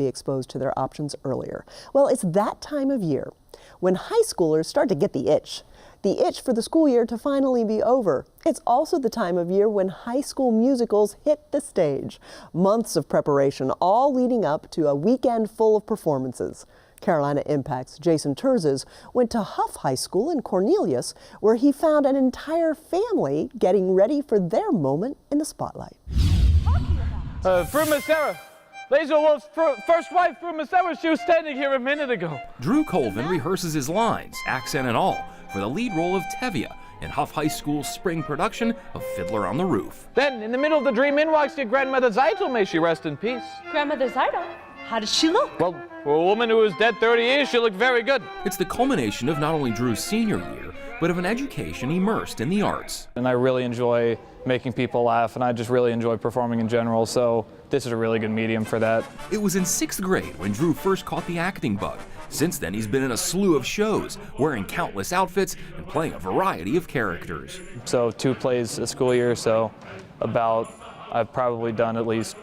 be exposed to their options earlier. Well, it's that time of year when high schoolers start to get the itch for the school year to finally be over. It's also the time of year when high school musicals hit the stage. Months of preparation, all leading up to a weekend full of performances. Carolina Impact's Jason TERZIS went to Hough High School in Cornelius, where he found an entire family getting ready for their moment in the spotlight. Fru Miss Sarah. Laser Wolf's first wife, Fru Miss Sarah, she was standing here a minute ago. Drew Colvin rehearses his lines, accent and all, for the lead role of Tevye in Hough High School's spring production of Fiddler on the Roof. Then, in the middle of the dream in walks your grandmother Zeitel, may she rest in peace. Grandmother Zeitel? How does she look? Well, for a woman who is dead 30 years, she looked very good. It's the culmination of not only Drew's senior year, but of an education immersed in the arts. And I really enjoy making people laugh, and I just really enjoy performing in general, so this is a really good medium for that. It was in 6th grade when Drew first caught the acting bug. Since then, he's been in a slew of shows, wearing countless outfits and playing a variety of characters. So 2 plays a school year, so I've probably done at least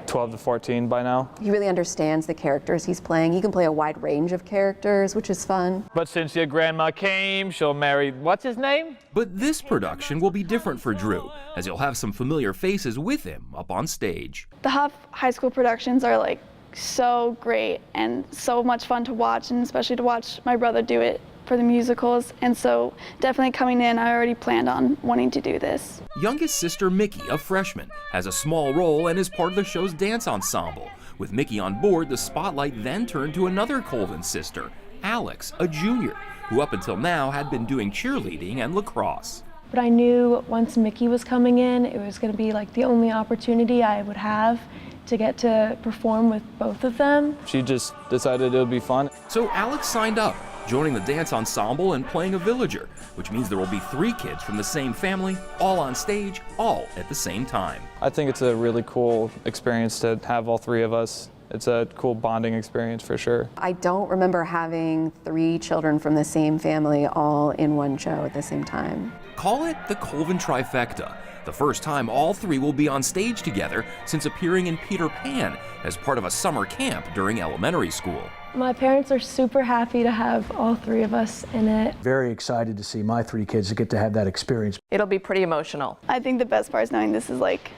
12 to 14 by now. He really understands the characters he's playing. He can play a wide range of characters, which is fun. But since your grandma came, she'll marry, what's his name? But this production will be different for Drew, as he'll have some familiar faces with him up on stage. The Hough High School productions are like so great and so much fun to watch, and especially to watch my brother do it for the musicals, and so definitely coming in, I already planned on wanting to do this. Youngest sister Mickey, a freshman, has a small role and is part of the show's dance ensemble. With Mickey on board, the spotlight then turned to another Colvin sister, Alex, a junior, who up until now had been doing cheerleading and lacrosse. But I knew once Mickey was coming in, it was going to be like the only opportunity I would have to get to perform with both of them. She just decided it would be fun. So Alex signed up, joining the dance ensemble and playing a villager, which means there will be 3 kids from the same family, all on stage, all at the same time. I think it's a really cool experience to have all 3 of us. It's a cool bonding experience for sure. I don't remember having 3 children from the same family all in one show at the same time. Call it the Colvin trifecta. The first time all 3 will be on stage together since appearing in Peter Pan as part of a summer camp during elementary school. My parents are super happy to have all 3 of us in it. Very excited to see my 3 kids get to have that experience. It'll be pretty emotional. I think the best part is knowing this is like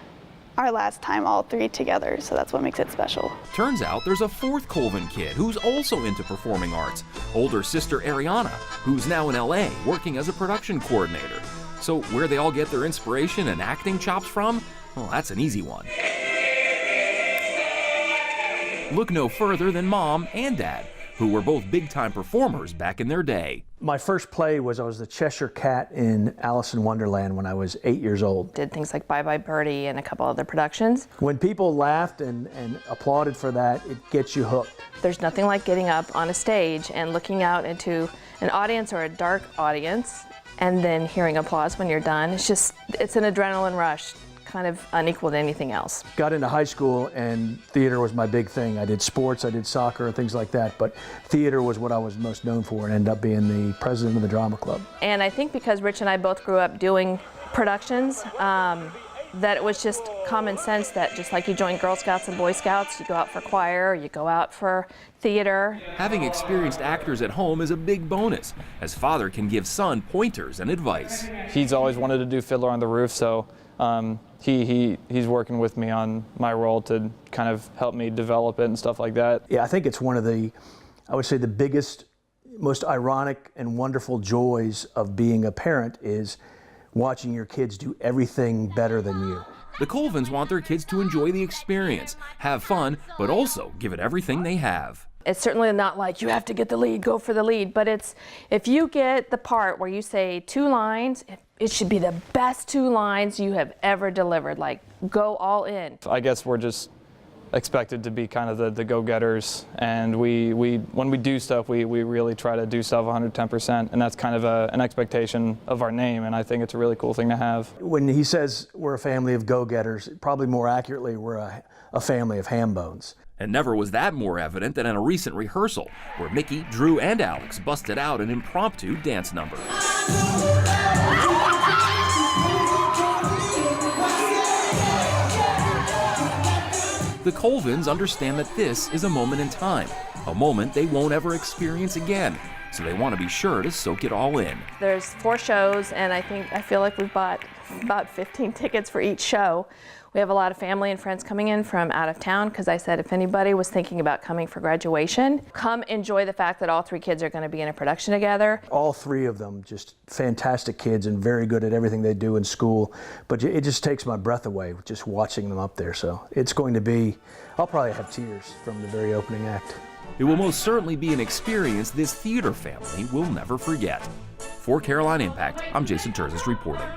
our last time all 3 together, so that's what makes it special. Turns out there's a 4th Colvin kid who's also into performing arts, older sister Ariana, who's now in LA working as a production coordinator. So where they all get their inspiration and acting chops from? Well, that's an easy one. Look no further than Mom and Dad, who were both big-time performers back in their day. My first play was I was the Cheshire Cat in Alice in Wonderland when I was 8 years old. Did things like Bye Bye Birdie and a couple other productions. When people laughed and applauded for that, it gets you hooked. There's nothing like getting up on a stage and looking out into an audience or a dark audience and then hearing applause when you're done. It's an adrenaline rush, kind of unequal to anything else. Got into high school and theater was my big thing. I did sports, I did soccer, things like that, but theater was what I was most known for and ended up being the president of the drama club. And I think because Rich and I both grew up doing productions, that it was just common sense that just like you join Girl Scouts and Boy Scouts, you go out for choir, you go out for theater. Having experienced actors at home is a big bonus, as father can give son pointers and advice. He's always wanted to do Fiddler on the Roof, so he's working with me on my role to kind of help me develop it and stuff like that. Yeah, I think it's one of the, I would say the biggest, most ironic and wonderful joys of being a parent is watching your kids do everything better than you. The Colvins want their kids to enjoy the experience, have fun, but also give it everything they have. It's certainly not like you have to get the lead, go for the lead, but it's if you get the part where you say 2 lines, it should be the best 2 lines you have ever delivered, like go all in. I guess we're just expected to be kind of the go-getters, and when we do stuff, we really try to do stuff 110%, and that's kind of an expectation of our name, and I think it's a really cool thing to have. When he says we're a family of go-getters, probably more accurately, we're a family of ham bones. And never was that more evident than in a recent rehearsal, where Mickey, Drew, and Alex busted out an impromptu dance number. The Colvens understand that this is a moment in time, a moment they won't ever experience again, so they want to be sure to soak it all in. There's 4 shows, and I feel like we've bought about 15 tickets for each show. We have a lot of family and friends coming in from out of town, because I said if anybody was thinking about coming for graduation, come enjoy the fact that all 3 kids are going to be in a production together. All 3 of them just fantastic kids and very good at everything they do in school, but it just takes my breath away just watching them up there. So it's going to be, I'll probably have tears from the very opening act. It will most certainly be an experience this theater family will never forget. For Caroline Impact, I'm Jason TERZIS reporting.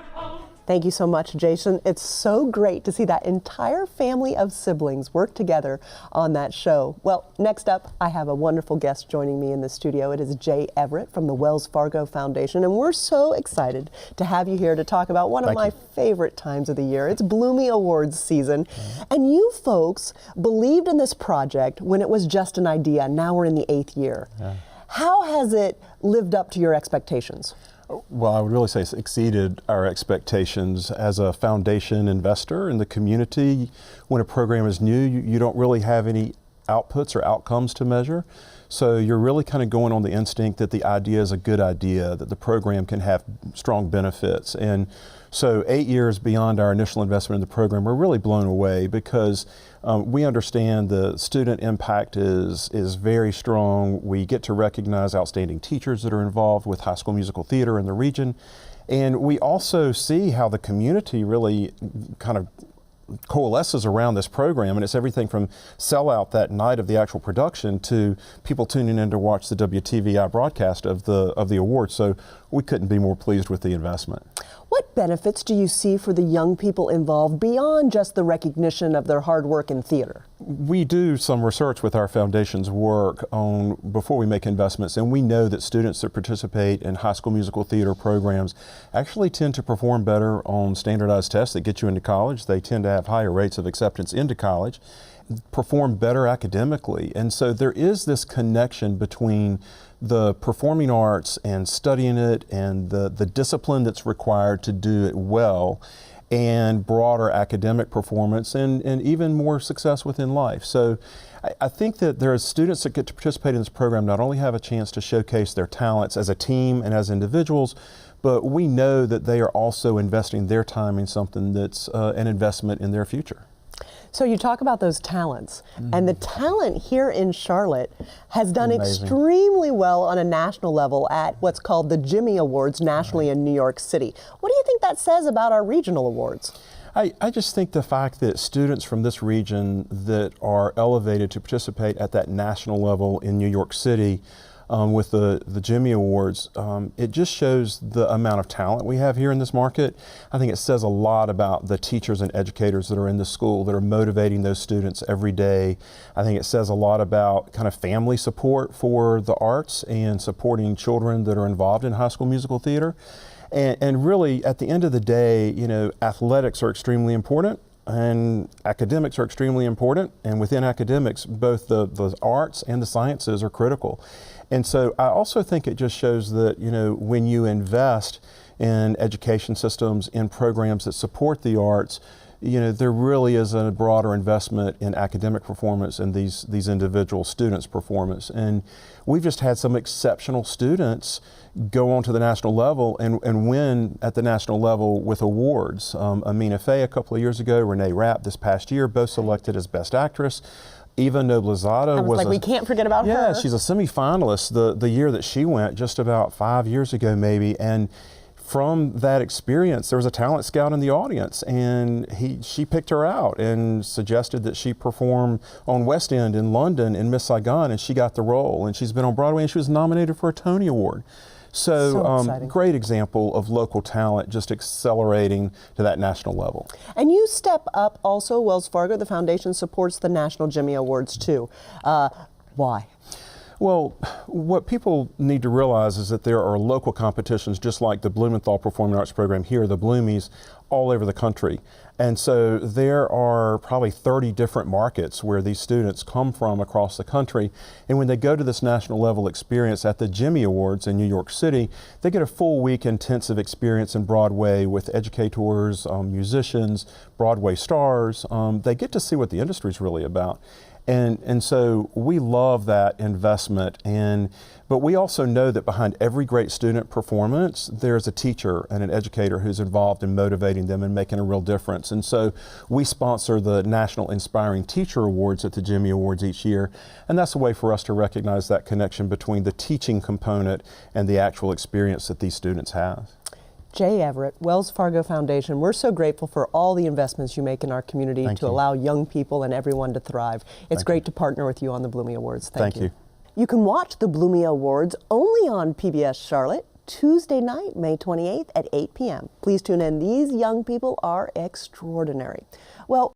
Thank you so much, Jason. It's so great to see that entire family of siblings work together on that show. Well, next up, I have a wonderful guest joining me in the studio. It is Jay Everett from the Wells Fargo Foundation, and we're so excited to have you here to talk about one of my favorite times of the year. It's Bloomy Awards season, and you folks believed in this project when it was just an idea. Now we're in the 8th year. How has it lived up to your expectations? Well, I would really say it's exceeded our expectations. As a foundation investor in the community, when a program is new, you don't really have any outputs or outcomes to measure. So you're really kind of going on the instinct that the idea is a good idea, that the program can have strong benefits. And so 8 years beyond our initial investment in the program, we're really blown away because we understand the student impact is very strong. We get to recognize outstanding teachers that are involved with high school musical theater in the region. And we also see how the community really kind of coalesces around this program, and it's everything from sellout that night of the actual production to people tuning in to watch the WTVI broadcast of the awards. So we couldn't be more pleased with the investment. What benefits do you see for the young people involved beyond just the recognition of their hard work in theater? We do some research with our foundation's work before we make investments, and we know that students that participate in high school musical theater programs actually tend to perform better on standardized tests that get you into college. They tend to have higher rates of acceptance into college, perform better academically, and so there is this connection between the performing arts and studying it and the discipline that's required to do it well and broader academic performance and even more success within life. So I think that there are students that get to participate in this program not only have a chance to showcase their talents as a team and as individuals, but we know that they are also investing their time in something that's an investment in their future. So you talk about those talents, and the talent here in Charlotte has done extremely well on a national level at what's called the Jimmy Awards nationally in New York City. What do you think that says about our regional awards? I just think the fact that students from this region that are elevated to participate at that national level in New York City with the Jimmy Awards, it just shows the amount of talent we have here in this market. I think it says a lot about the teachers and educators that are in the school that are motivating those students every day. I think it says a lot about kind of family support for the arts and supporting children that are involved in high school musical theater. And really, at the end of the day, you know, athletics are extremely important. And academics are extremely important, and within academics, both the arts and the sciences are critical. And so I also think it just shows that, you know, when you invest in education systems, in programs that support the arts, you know, there really is a broader investment in academic performance and these individual students' performance. And we've just had some exceptional students go on to the national level and win at the national level with awards. Amina Faye a couple of years ago, Renee Rapp this past year, both selected as Best Actress. Eva Noblezada was we can't forget about her. Yeah, she's a semifinalist the year that she went, just about 5 years ago maybe. And from that experience, there was a talent scout in the audience, and she picked her out and suggested that she perform on West End in London in Miss Saigon, and she got the role. And she's been on Broadway, and she was nominated for a Tony Award. So great example of local talent just accelerating to that national level. And you step up also, Wells Fargo, the foundation supports the National Jimmy Awards too. Why? Well, what people need to realize is that there are local competitions just like the Blumenthal Performing Arts Program here, the Bloomies, all over the country. And so there are probably 30 different markets where these students come from across the country. And when they go to this national level experience at the Jimmy Awards in New York City, they get a full week intensive experience in Broadway with educators, musicians, Broadway stars. They get to see what the industry is really about. And so we love that investment, but we also know that behind every great student performance, there's a teacher and an educator who's involved in motivating them and making a real difference. And so we sponsor the National Inspiring Teacher Awards at the Jimmy Awards each year, and that's a way for us to recognize that connection between the teaching component and the actual experience that these students have. Jay Everett, Wells Fargo Foundation, we're so grateful for all the investments you make in our community to allow young people and everyone to thrive. It's great to partner with you on the Bloomie Awards. Thank you. You can watch the Bloomie Awards only on PBS Charlotte, Tuesday night, May 28th at 8 p.m. Please tune in. These young people are extraordinary. Well,